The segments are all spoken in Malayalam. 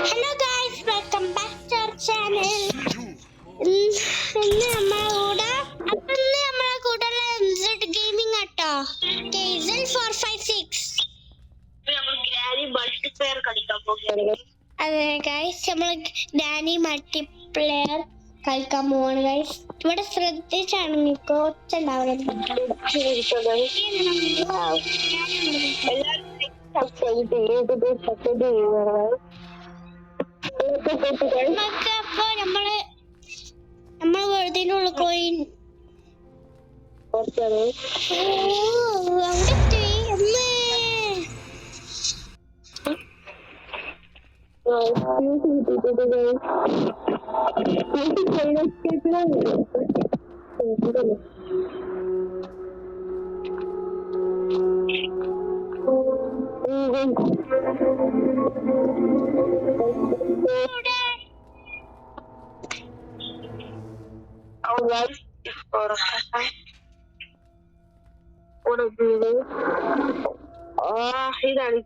Hello guys, welcome back to our channel. ഇന്ന് നമ്മളെ കൂടെ എംസെഡ് ഗെയിമിംഗ് ആട്ടോ. കേസൽ 456. അതെ ഗൈസ്, നമ്മൾ ഡാനി മൾട്ടിപ്ലെയർ കളിക്കാൻ പോവാണ് ഗൈസ്. ഇവിടെ ശ്രദ്ധിച്ചാണ് നിൽക്കോ, ഒച്ച ഉണ്ടാവില്ല. അപ്പൊ നമ്മള് വെറുതെ പോയി അവിടെ ഇതാണ്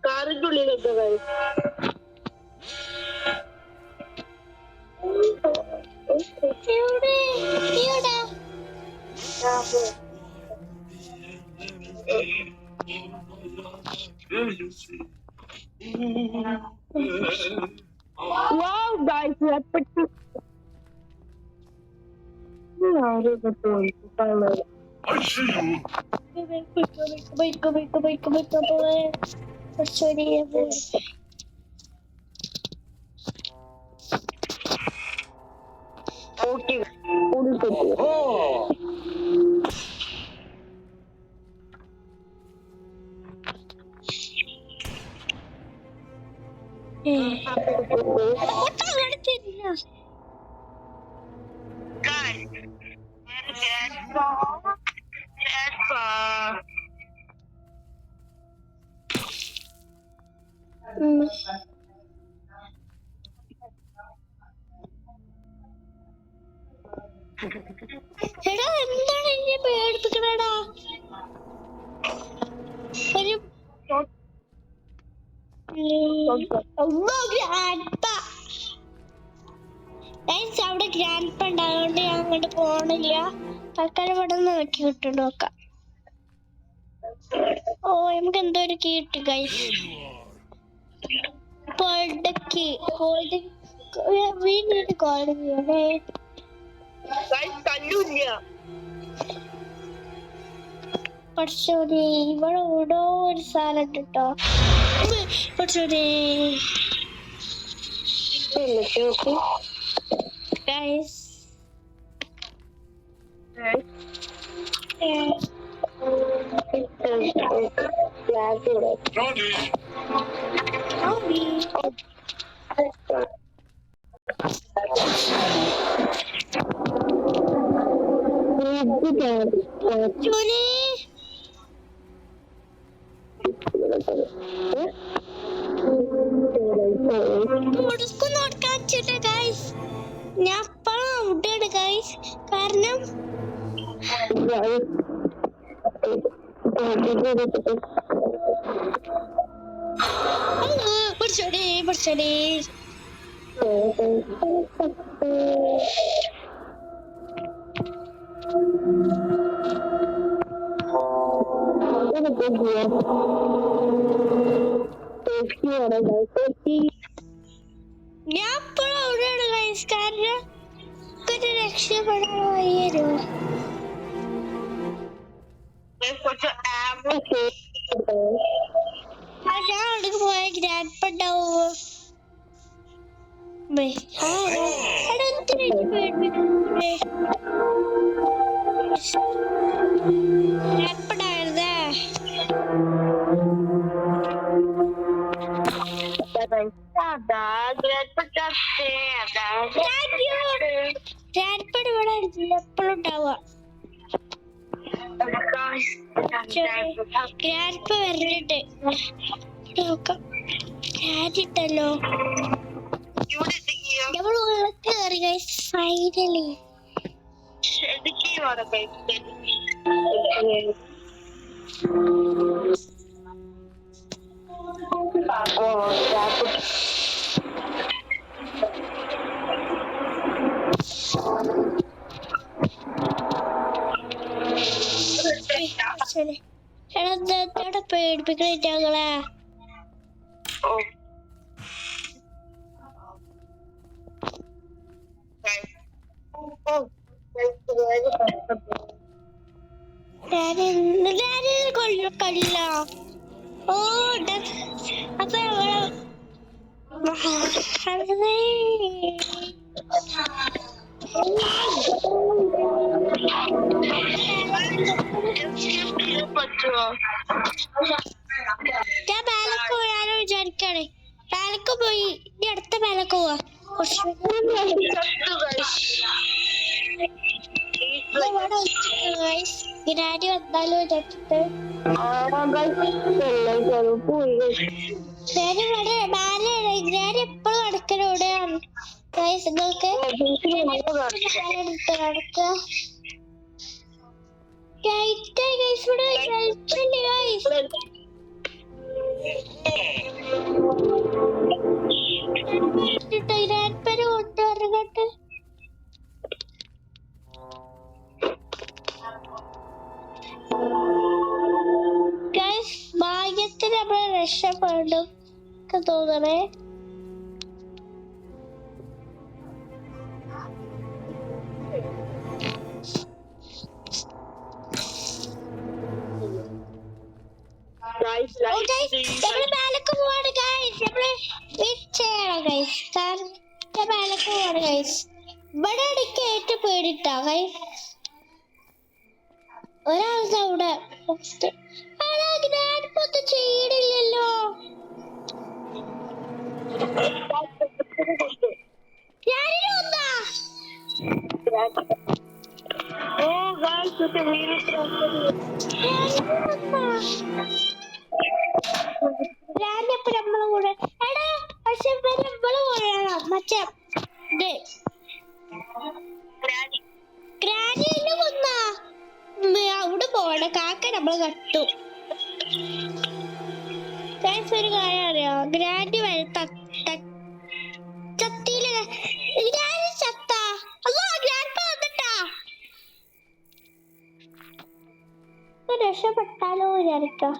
കാറിന്റെ ഉള്ളിലൊക്കെ Wow, guys, let's put I see you. Okay. Oh. എടാ, എന്താണ് എന്നെ പേടിപ്പിക്കണടാ? അവിടെ ഗ്രാൻഡ് ഉണ്ടായതുകൊണ്ട് ഞാൻ അങ്ങോട്ട് പോണില്ല. തൽക്കാലം ഇവിടെ നോക്കി കിട്ടും നോക്കാം. ഓ, നമുക്ക് എന്തോ ഒരു കീ കിട്ടി ഗൈസ്. പഠിച്ചോനെ, ഇവിടെ ഓടോ ഒരു സാധനം കേട്ടോ. പഠിച്ചോനെ ഗൈസ്, ഞാൻ എപ്പോഴും ഔട്ടാണ് ഗൈസ്. കാരണം പഠിച്ചോടേ ഞാൻ എപ്പോഴും അവിടെയാണ് ഗൈസ്. കാരണം ഒരു രക്ഷപ്പെടാൻ വയ്യല്ലോ. ഞാൻ അവിടേക്ക് പോയ ഗ്രാൻഡ് ഉണ്ടാവോ? ഗ്രാൻഡ് ഗ്രാൻഡ്പയുടെ ഇവിടെ എപ്പോഴും ഉണ്ടാവുക. ഗ്രാൻഡ്പ വരണിട്ട് നോക്കാം. ഗ്രാൻഡിട്ടല്ലോ നമ്മൾ ഉള്ളിൽ കയറി ഗൈസ്. ഫൈനലി എടാ പേടിപ്പിക്കണ ഞങ്ങളെ. കൊല്ല ഓ അപ്പൊ ഞാൻ മേലക്ക് പോയാലോ വിചാരിക്കാണ്. മേലക്ക് പോയി ഇനി അടുത്ത മേലക്ക് പോവാ. ഗ്രാനി വന്നാലോ വിചാരിച്ചിട്ട് ഗ്രാനി എപ്പോഴും നടക്കലോടെയാണ് നിങ്ങൾക്ക് നടക്കുക. കൊണ്ടുവരങ്ങട്ട് ഭാഗ്യത്തിന് നമ്മള് രക്ഷപ്പെടും തോന്നണേ. മേലക്ക് പോവാണ് ഗൈസ്. നമ്മള് വെയിറ്റ് ചെയ്യണം ഗൈസ്. കാരണം മേലക്ക് പോവാണ് ഗൈസ്. ഇവിടെ ഇടയ്ക്ക് ഏറ്റവും പേടിട്ടാ ഗൈസ്. ഒരാളുടെ അവിടെ ഗ്രാൻഡ്പൊന്നും ചെയ്യണില്ലല്ലോ. ഗ്രാൻഡപ്പ നമ്മളെ കൂടെ എടാ പക്ഷെ നമ്മളെ കൂടെയാണോ മറ്റേ ഗ്രാനിയെ കൊന്നാ അവിടെ പോണ കാക്ക നമ്മളെ കട്ടു. ഒരു കാര്യം അറിയോ, ഗ്രാൻഡി ചത്തിയില്ല. ഗ്രാൻഡി ചത്താ. അല്ലോ ഗ്രാൻഡ്പ വന്നിട്ടാ. രക്ഷപ്പെട്ടാലോ വിചാരിക്കാം.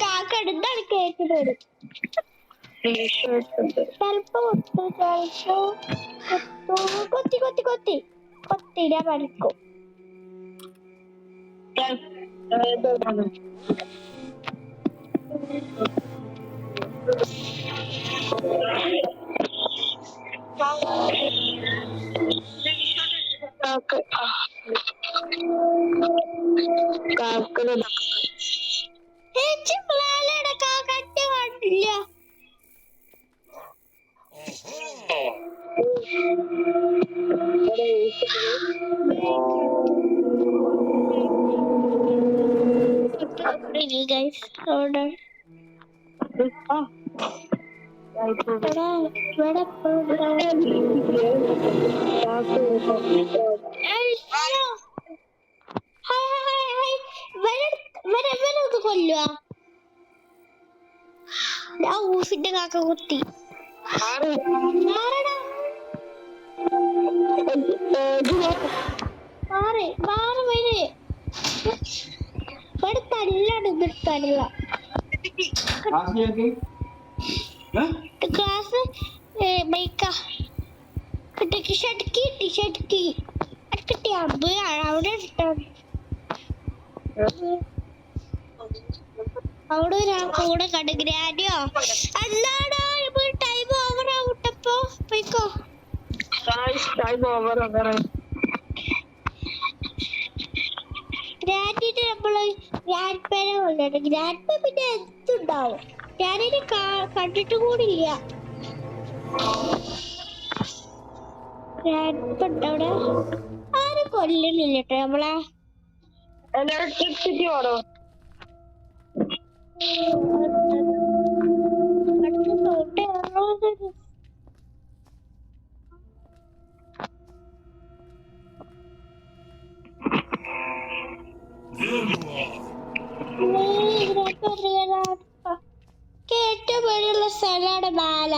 കാക്ക എടുത്താണ് കേട്ടിട്ട് വരും. ചിലപ്പോ കൊത്തിയിടാൻ പഠിക്കും. Guys, hold on. കൊല്ലുക ഊസിന്റെ കാക്ക കുത്തി ഇവിടെ തല്ലാണ് തല്ല ക്ലാസ് ബൈക്കാ ഷട്ക്കി അമ്പ് അവിടെ അവിടെ ഒരാൾക്ക് കൂടെ കണ്ട് ഗ്രാനിയോ അല്ലാടാ ടൈം ഓവർ ആവട്ടപ്പോ പോയിക്കോ. വേണ്ടിട്ട് നമ്മള് ഗ്രാൻഡ് പേരെ കൊണ്ടുണ്ട്. ഗ്രാൻഡ് പേ പിന്നെ എന്തുണ്ടാവും, ഞാനിത് കണ്ടിട്ട് കൂടില്ല. ഗ്രാൻഡ് പേ അവിടെ ആരും കൊല്ലണില്ല കേട്ടോ നമ്മളെ. ഇലക്ട്രിസിറ്റി ഓടോ അടുത്ത സൗണ്ട് ഏറ്റവും പേടിയുള്ള സ്ഥലമാണ് മാല.